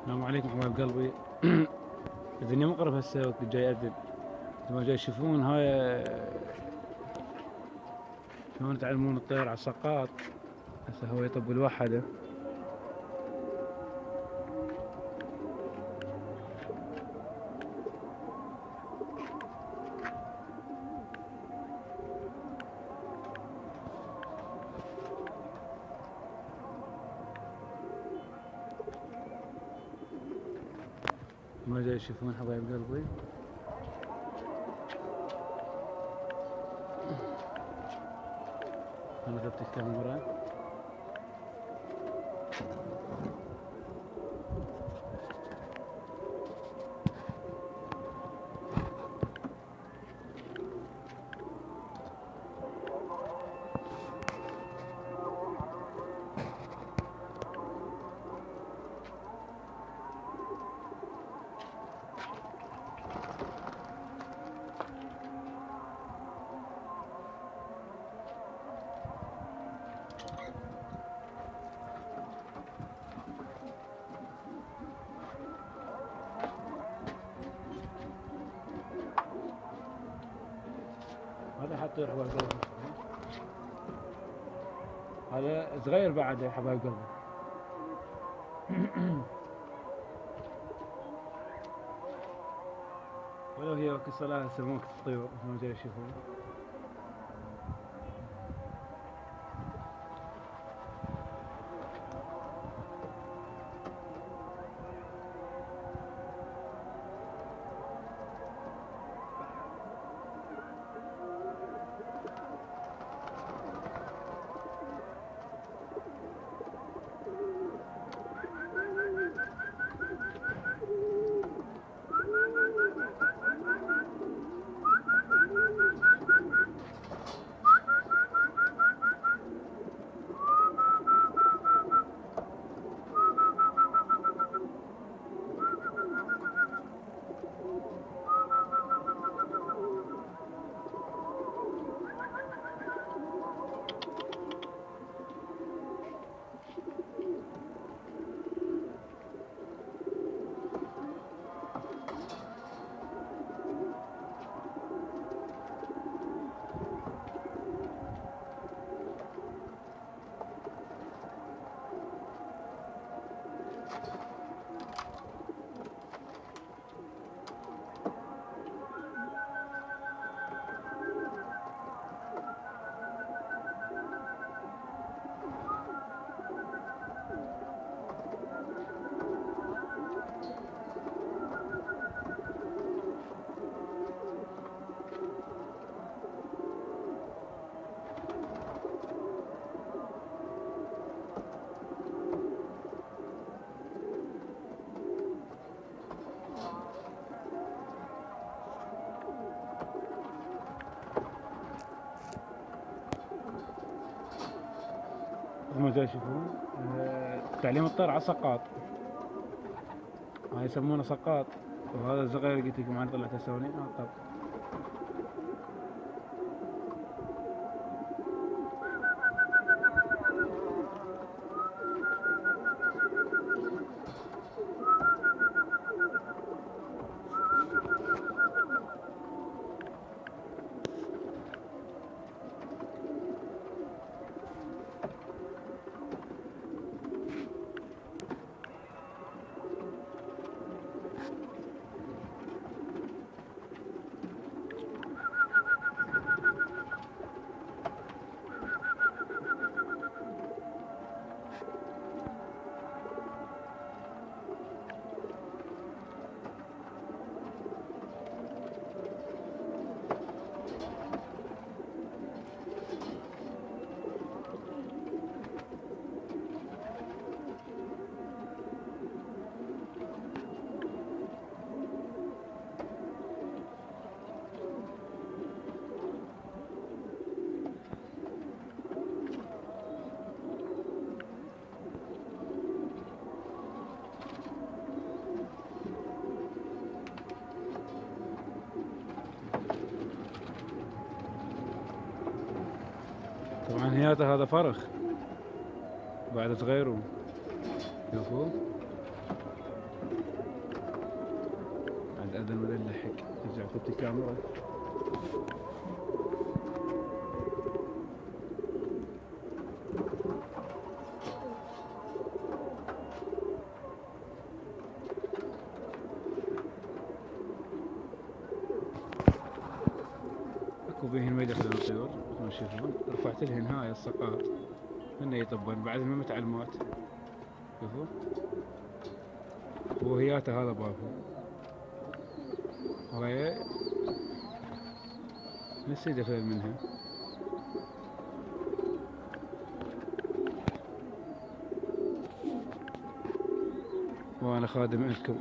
السلام عليكم حبايب قلبي. الدنيا مقرف هسه وقت جاي أذن. لما جاي يشوفون هاي شلون تعلمون الطير على السقاط. هسه هو يطب الوحدة. لما جاي يشوفون حبايب قلبي. أنا غبت الكاميرا. هذا حطير حبايب قلبي. هذا صغير بعد يا حبايب قلبي. ولو هي وقت الصلاة هسه مو وقت الطيور لما جاي يشوفون. لما جاي يشوفون تعليم الطير على السقاط. هاي يسمونه سقاط. وهذا الصغير قلت لكم انا طلعت اسوي طب. طبعا هذا فرخ بعد صغيره. شوفوا هذا ما نلحق. ارجع فوت الكاميرا. اكو بهن ما يدخلون الطيور مثل ما تشوفون. رفعت لهن هاي السقاط هن يطبون بعد ما متعلمات. شوفوا وهياته هذا بابهم وهي نسي دخل منها. وانا خادم لكم.